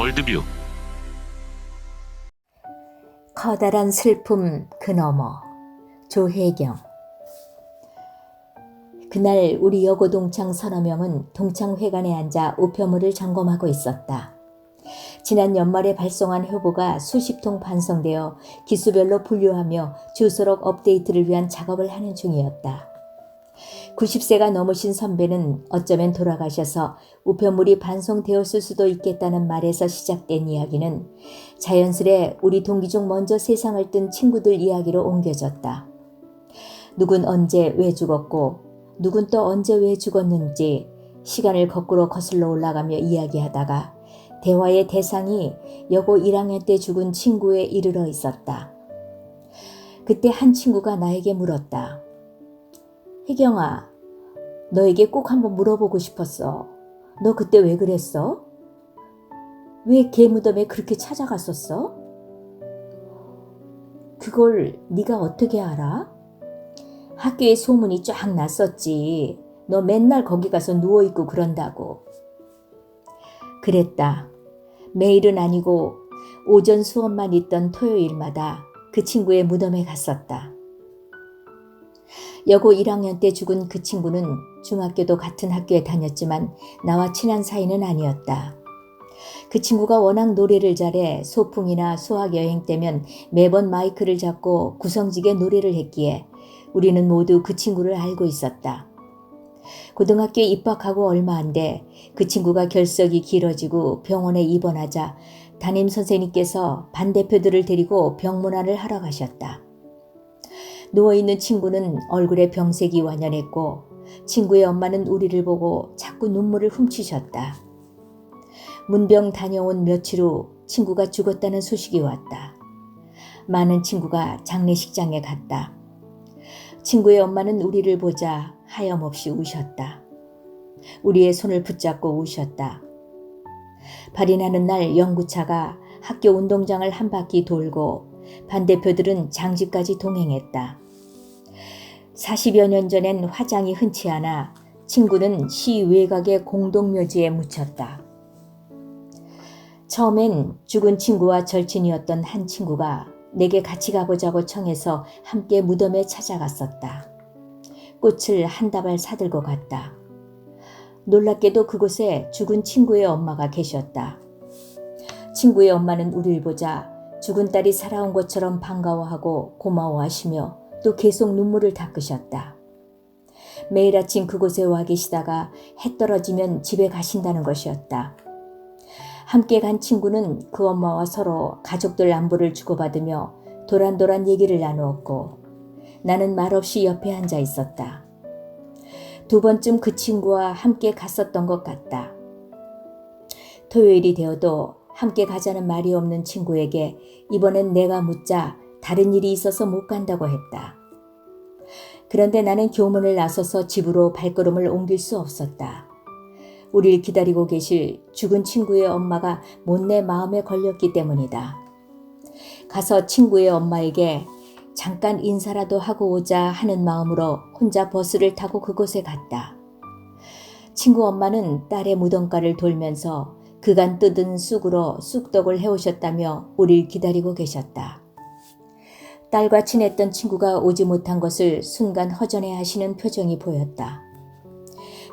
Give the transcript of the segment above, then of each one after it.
월드뷰. 커다란 슬픔 그 너머. 조혜경. 그날 우리 여고 동창 서너 명은 동창회관에 앉아 우편물을 점검하고 있었다. 지난 연말에 발송한 회보가 수십 통 반송되어 기수별로 분류하며 주소록 업데이트를 위한 작업을 하는 중이었다. 90세가 넘으신 선배는 어쩌면 돌아가셔서 우편물이 반송되었을 수도 있겠다는 말에서 시작된 이야기는 자연스레 우리 동기 중 먼저 세상을 뜬 친구들 이야기로 옮겨졌다. 누군 언제 왜 죽었고 누군 또 언제 왜 죽었는지 시간을 거꾸로 거슬러 올라가며 이야기하다가 대화의 대상이 여고 1학년 때 죽은 친구에 이르러 있었다. 그때 한 친구가 나에게 물었다. 혜경아, 너에게 꼭 한번 물어보고 싶었어. 너 그때 왜 그랬어? 왜 걔 무덤에 그렇게 찾아갔었어? 그걸 네가 어떻게 알아? 학교에 소문이 쫙 났었지. 너 맨날 거기 가서 누워있고 그런다고. 그랬다. 매일은 아니고 오전 수업만 있던 토요일마다 그 친구의 무덤에 갔었다. 여고 1학년 때 죽은 그 친구는 중학교도 같은 학교에 다녔지만 나와 친한 사이는 아니었다. 그 친구가 워낙 노래를 잘해 소풍이나 수학 여행 때면 매번 마이크를 잡고 구성지게 노래를 했기에 우리는 모두 그 친구를 알고 있었다. 고등학교에 입학하고 얼마 안 돼 그 친구가 결석이 길어지고 병원에 입원하자 담임 선생님께서 반대표들을 데리고 병문안을 하러 가셨다. 누워있는 친구는 얼굴에 병색이 완연했고 친구의 엄마는 우리를 보고 자꾸 눈물을 훔치셨다. 문병 다녀온 며칠 후 친구가 죽었다는 소식이 왔다. 많은 친구가 장례식장에 갔다. 친구의 엄마는 우리를 보자 하염없이 우셨다. 우리의 손을 붙잡고 우셨다. 발인하는 날 연구차가 학교 운동장을 한 바퀴 돌고 반대표들은 장지까지 동행했다. 40여 년 전엔 화장이 흔치 않아 친구는 시 외곽의 공동묘지에 묻혔다. 처음엔 죽은 친구와 절친이었던 한 친구가 내게 같이 가보자고 청해서 함께 무덤에 찾아갔었다. 꽃을 한 다발 사들고 갔다. 놀랍게도 그곳에 죽은 친구의 엄마가 계셨다. 친구의 엄마는 우리를 보자 죽은 딸이 살아온 것처럼 반가워하고 고마워하시며 또 계속 눈물을 닦으셨다. 매일 아침 그곳에 와 계시다가 해 떨어지면 집에 가신다는 것이었다. 함께 간 친구는 그 엄마와 서로 가족들 안부를 주고받으며 도란도란 얘기를 나누었고 나는 말없이 옆에 앉아 있었다. 두 번쯤 그 친구와 함께 갔었던 것 같다. 토요일이 되어도 함께 가자는 말이 없는 친구에게 이번엔 내가 묻자 다른 일이 있어서 못 간다고 했다. 그런데 나는 교문을 나서서 집으로 발걸음을 옮길 수 없었다. 우릴 기다리고 계실 죽은 친구의 엄마가 못 내 마음에 걸렸기 때문이다. 가서 친구의 엄마에게 잠깐 인사라도 하고 오자 하는 마음으로 혼자 버스를 타고 그곳에 갔다. 친구 엄마는 딸의 무덤가를 돌면서 그간 뜯은 쑥으로 쑥떡을 해오셨다며 우릴 기다리고 계셨다. 딸과 친했던 친구가 오지 못한 것을 순간 허전해 하시는 표정이 보였다.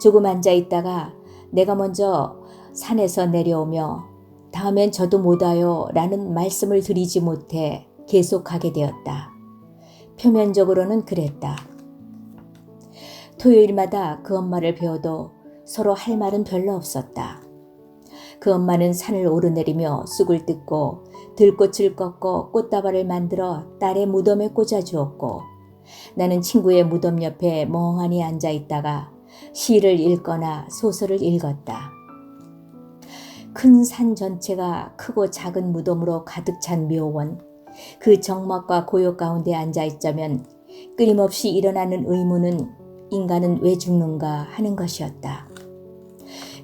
조금 앉아 있다가 내가 먼저 산에서 내려오며 다음엔 저도 못 와요 라는 말씀을 드리지 못해 계속 가게 되었다. 표면적으로는 그랬다. 토요일마다 그 엄마를 뵈어도 서로 할 말은 별로 없었다. 그 엄마는 산을 오르내리며 쑥을 뜯고 들꽃을 꺾고 꽃다발을 만들어 딸의 무덤에 꽂아주었고 나는 친구의 무덤 옆에 멍하니 앉아 있다가 시를 읽거나 소설을 읽었다. 큰 산 전체가 크고 작은 무덤으로 가득 찬 묘원, 그 적막과 고요 가운데 앉아 있자면 끊임없이 일어나는 의문은 인간은 왜 죽는가 하는 것이었다.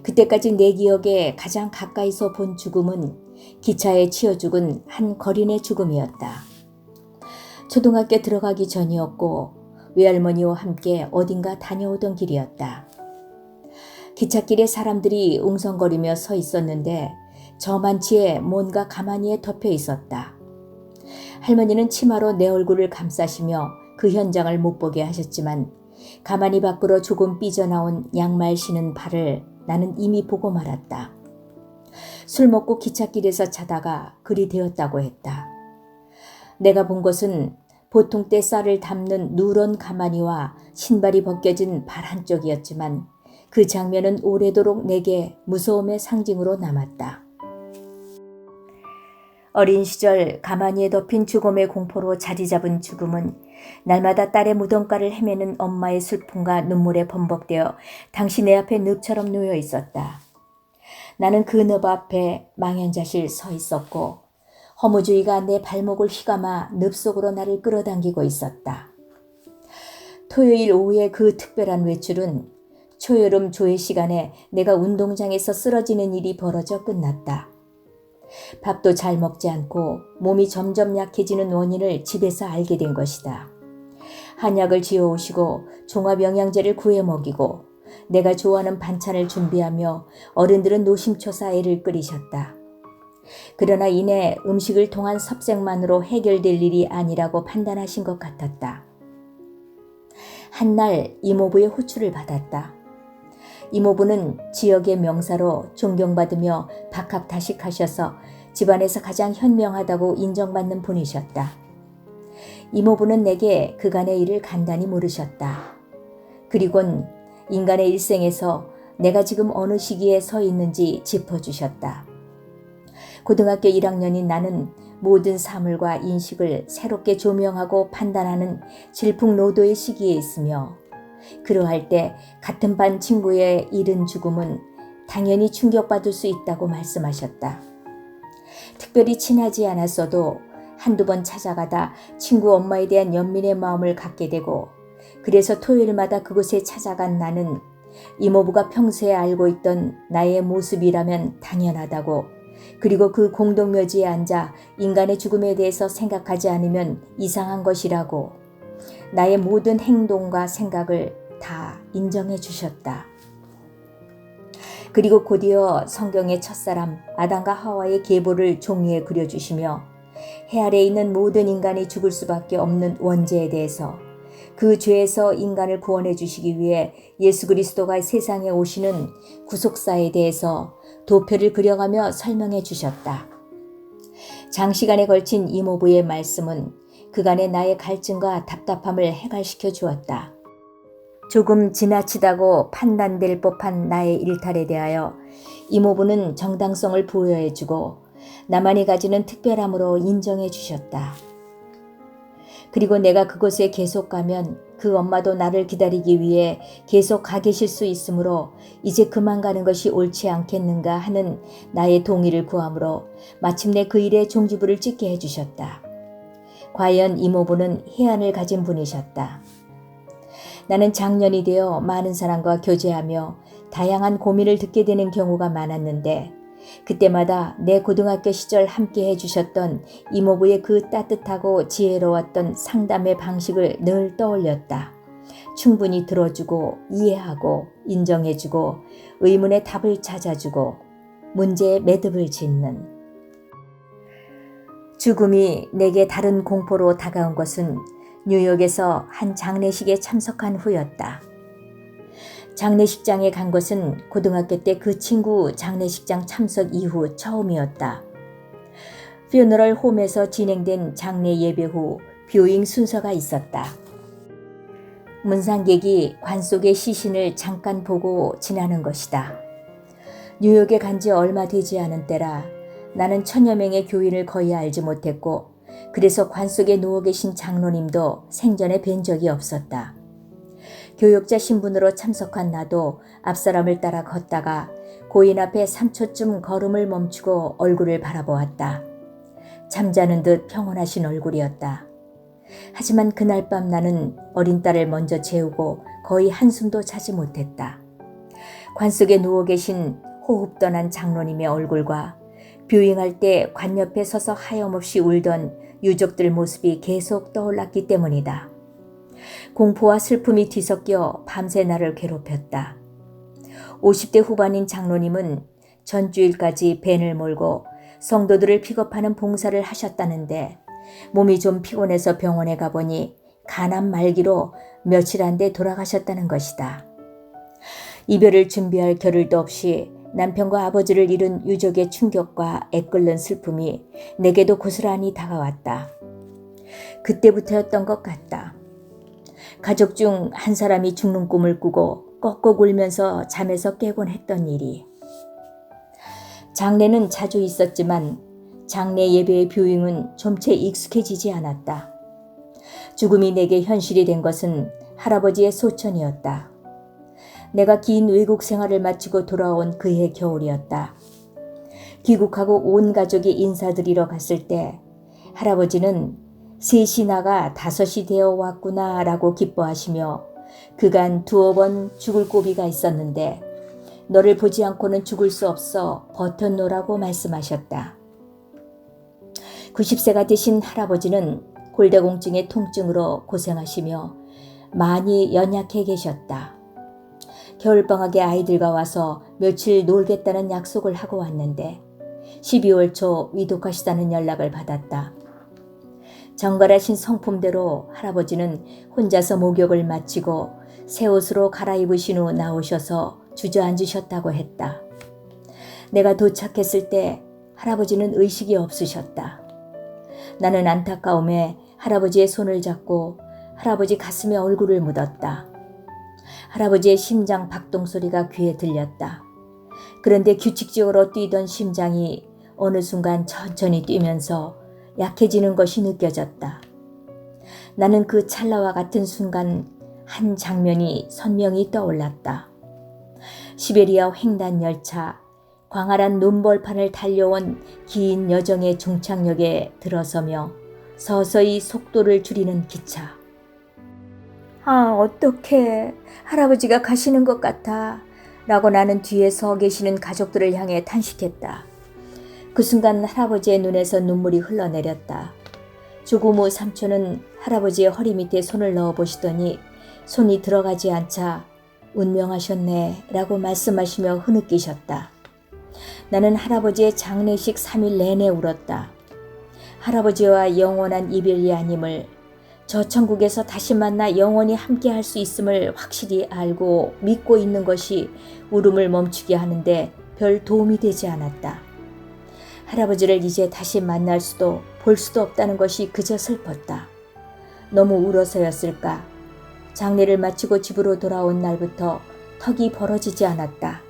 그때까지 내 기억에 가장 가까이서 본 죽음은 기차에 치여 죽은 한 거린의 죽음이었다. 초등학교 들어가기 전이었고 외할머니와 함께 어딘가 다녀오던 길이었다. 기찻길에 사람들이 웅성거리며 서 있었는데 저만치에 뭔가 가마니에 덮여 있었다. 할머니는 치마로 내 얼굴을 감싸시며 그 현장을 못 보게 하셨지만 가마니 밖으로 조금 삐져나온 양말 신은 발을 나는 이미 보고 말았다. 술 먹고 기찻길에서 자다가 그리 되었다고 했다. 내가 본 것은 보통 때 쌀을 담는 누런 가마니와 신발이 벗겨진 발 한쪽이었지만 그 장면은 오래도록 내게 무서움의 상징으로 남았다. 어린 시절 가마니에 덮인 죽음의 공포로 자리 잡은 죽음은 날마다 딸의 무덤가를 헤매는 엄마의 슬픔과 눈물에 범벅되어 당시 내 앞에 늪처럼 놓여 있었다. 나는 그 늪 앞에 망연자실 서 있었고 허무주의가 내 발목을 휘감아 늪 속으로 나를 끌어당기고 있었다. 토요일 오후의 그 특별한 외출은 초여름 조회 시간에 내가 운동장에서 쓰러지는 일이 벌어져 끝났다. 밥도 잘 먹지 않고 몸이 점점 약해지는 원인을 집에서 알게 된 것이다. 한약을 지어오시고 종합영양제를 구해 먹이고 내가 좋아하는 반찬을 준비하며 어른들은 노심초사 애를 끓이셨다. 그러나 이내 음식을 통한 섭색만으로 해결될 일이 아니라고 판단하신 것 같았다. 한날 이모부의 호출을 받았다. 이모부는 지역의 명사로 존경받으며 박학다식하셔서 집안에서 가장 현명하다고 인정받는 분이셨다. 이모부는 내게 그간의 일을 간단히 물으셨다. 그리곤 인간의 일생에서 내가 지금 어느 시기에 서 있는지 짚어주셨다. 고등학교 1학년인 나는 모든 사물과 인식을 새롭게 조명하고 판단하는 질풍노도의 시기에 있으며 그러할 때 같은 반 친구의 이른 죽음은 당연히 충격받을 수 있다고 말씀하셨다. 특별히 친하지 않았어도 한두 번 찾아가다 친구 엄마에 대한 연민의 마음을 갖게 되고 그래서 토요일마다 그곳에 찾아간 나는 이모부가 평소에 알고 있던 나의 모습이라면 당연하다고 그리고 그 공동묘지에 앉아 인간의 죽음에 대해서 생각하지 않으면 이상한 것이라고 나의 모든 행동과 생각을 다 인정해 주셨다. 그리고 곧이어 성경의 첫사람 아담과 하와의 계보를 종이에 그려주시며 해 아래에 있는 모든 인간이 죽을 수밖에 없는 원죄에 대해서 그 죄에서 인간을 구원해 주시기 위해 예수 그리스도가 세상에 오시는 구속사에 대해서 도표를 그려가며 설명해 주셨다. 장시간에 걸친 이모부의 말씀은 그간의 나의 갈증과 답답함을 해갈시켜 주었다. 조금 지나치다고 판단될 법한 나의 일탈에 대하여 이모부는 정당성을 부여해 주고 나만이 가지는 특별함으로 인정해 주셨다. 그리고 내가 그곳에 계속 가면 그 엄마도 나를 기다리기 위해 계속 가 계실 수 있으므로 이제 그만 가는 것이 옳지 않겠는가 하는 나의 동의를 구하므로 마침내 그 일에 종지부를 찍게 해주셨다. 과연 이모부는 해안을 가진 분이셨다. 나는 장년이 되어 많은 사람과 교제하며 다양한 고민을 듣게 되는 경우가 많았는데 그때마다 내 고등학교 시절 함께 해주셨던 이모부의 그 따뜻하고 지혜로웠던 상담의 방식을 늘 떠올렸다. 충분히 들어주고 이해하고 인정해주고 의문의 답을 찾아주고 문제에 매듭을 짓는. 죽음이 내게 다른 공포로 다가온 것은 뉴욕에서 한 장례식에 참석한 후였다. 장례식장에 간 것은 고등학교 때 그 친구 장례식장 참석 이후 처음이었다. 퓨너럴 홈에서 진행된 장례 예배 후 뷰잉 순서가 있었다. 문상객이 관 속의 시신을 잠깐 보고 지나는 것이다. 뉴욕에 간 지 얼마 되지 않은 때라 나는 천여 명의 교인을 거의 알지 못했고 그래서 관 속에 누워 계신 장로님도 생전에 뵌 적이 없었다. 교역자 신분으로 참석한 나도 앞사람을 따라 걷다가 고인 앞에 3초쯤 걸음을 멈추고 얼굴을 바라보았다. 잠자는 듯 평온하신 얼굴이었다. 하지만 그날 밤 나는 어린 딸을 먼저 재우고 거의 한숨도 자지 못했다. 관 속에 누워 계신 호흡 떠난 장로님의 얼굴과 뷰잉할 때 관 옆에 서서 하염없이 울던 유족들 모습이 계속 떠올랐기 때문이다. 공포와 슬픔이 뒤섞여 밤새 나를 괴롭혔다. 50대 후반인 장로님은 전주일까지 밴을 몰고 성도들을 픽업하는 봉사를 하셨다는데 몸이 좀 피곤해서 병원에 가보니 간암 말기로 며칠 안 돼 돌아가셨다는 것이다. 이별을 준비할 겨를도 없이 남편과 아버지를 잃은 유족의 충격과 애끓는 슬픔이 내게도 고스란히 다가왔다. 그때부터였던 것 같다. 가족 중 한 사람이 죽는 꿈을 꾸고 꺽꺽 울면서 잠에서 깨곤 했던 일이. 장례는 자주 있었지만 장례 예배의 뷰잉은 좀채 익숙해지지 않았다. 죽음이 내게 현실이 된 것은 할아버지의 소천이었다. 내가 긴 외국 생활을 마치고 돌아온 그해 겨울이었다. 귀국하고 온 가족이 인사드리러 갔을 때 할아버지는 3시 나가 5시 되어 왔구나 라고 기뻐하시며 그간 2번 죽을 고비가 있었는데 너를 보지 않고는 죽을 수 없어 버텨놓으라고 말씀하셨다. 90세가 되신 할아버지는 골다공증의 통증으로 고생하시며 많이 연약해 계셨다. 겨울방학에 아이들과 와서 며칠 놀겠다는 약속을 하고 왔는데 12월 초 위독하시다는 연락을 받았다. 정갈하신 성품대로 할아버지는 혼자서 목욕을 마치고 새 옷으로 갈아입으신 후 나오셔서 주저앉으셨다고 했다. 내가 도착했을 때 할아버지는 의식이 없으셨다. 나는 안타까움에 할아버지의 손을 잡고 할아버지 가슴에 얼굴을 묻었다. 할아버지의 심장 박동 소리가 귀에 들렸다. 그런데 규칙적으로 뛰던 심장이 어느 순간 천천히 뛰면서 약해지는 것이 느껴졌다. 나는 그 찰나와 같은 순간 한 장면이 선명히 떠올랐다. 시베리아 횡단 열차, 광활한 눈벌판을 달려온 긴 여정의 종착역에 들어서며 서서히 속도를 줄이는 기차. 아, 어떡해. 할아버지가 가시는 것 같아. 라고 나는 뒤에 서 계시는 가족들을 향해 탄식했다. 그 순간 할아버지의 눈에서 눈물이 흘러내렸다. 조금 후 삼촌은 할아버지의 허리 밑에 손을 넣어 보시더니 손이 들어가지 않자 운명하셨네 라고 말씀하시며 흐느끼셨다. 나는 할아버지의 장례식 3일 내내 울었다. 할아버지와 영원한 이별이 아님을, 저 천국에서 다시 만나 영원히 함께 할 수 있음을 확실히 알고 믿고 있는 것이 울음을 멈추게 하는데 별 도움이 되지 않았다. 할아버지를 이제 다시 만날 수도 볼 수도 없다는 것이 그저 슬펐다. 너무 울어서였을까? 장례를 마치고 집으로 돌아온 날부터 턱이 벌어지지 않았다.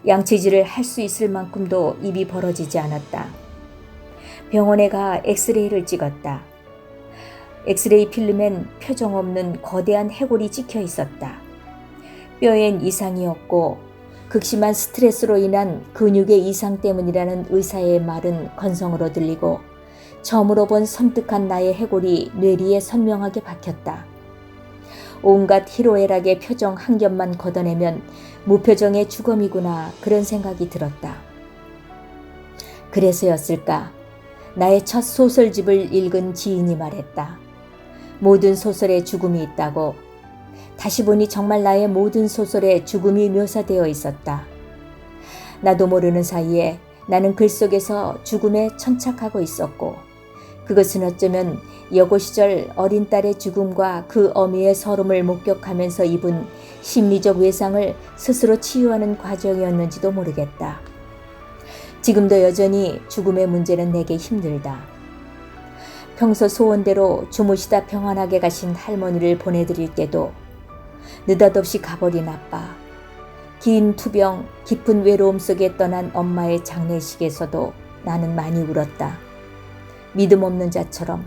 양치질을 할 수 있을 만큼도 입이 벌어지지 않았다. 병원에 가 엑스레이를 찍었다. 엑스레이 필름엔 표정 없는 거대한 해골이 찍혀 있었다. 뼈엔 이상이 없고 극심한 스트레스로 인한 근육의 이상 때문이라는 의사의 말은 건성으로 들리고 처음으로 본 섬뜩한 나의 해골이 뇌리에 선명하게 박혔다. 온갖 희로애락의 표정 한 겹만 걷어내면 무표정의 주검이구나 그런 생각이 들었다. 그래서였을까? 나의 첫 소설집을 읽은 지인이 말했다. 모든 소설에 죽음이 있다고. 다시 보니 정말 나의 모든 소설에 죽음이 묘사되어 있었다. 나도 모르는 사이에 나는 글 속에서 죽음에 천착하고 있었고 그것은 어쩌면 여고 시절 어린 딸의 죽음과 그 어미의 서름을 목격하면서 입은 심리적 외상을 스스로 치유하는 과정이었는지도 모르겠다. 지금도 여전히 죽음의 문제는 내게 힘들다. 평소 소원대로 주무시다 평안하게 가신 할머니를 보내드릴 때도 느닷없이 가버린 아빠, 긴 투병, 깊은 외로움 속에 떠난 엄마의 장례식에서도 나는 많이 울었다. 믿음 없는 자처럼,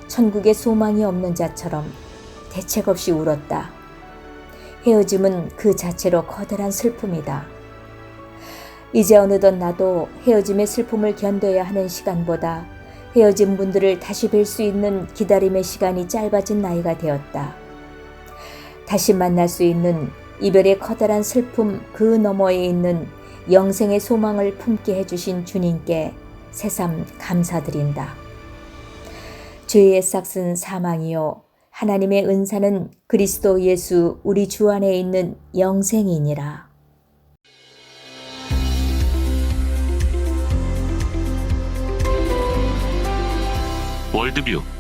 천국에 소망이 없는 자처럼 대책 없이 울었다. 헤어짐은 그 자체로 커다란 슬픔이다. 이제 어느덧 나도 헤어짐의 슬픔을 견뎌야 하는 시간보다 헤어진 분들을 다시 뵐 수 있는 기다림의 시간이 짧아진 나이가 되었다. 다시 만날 수 있는 이별의 커다란 슬픔 그 너머에 있는 영생의 소망을 품게 해주신 주님께 새삼 감사드린다. 죄의 싹은 사망이요 하나님의 은사는 그리스도 예수 우리 주 안에 있는 영생이니라. 월드뷰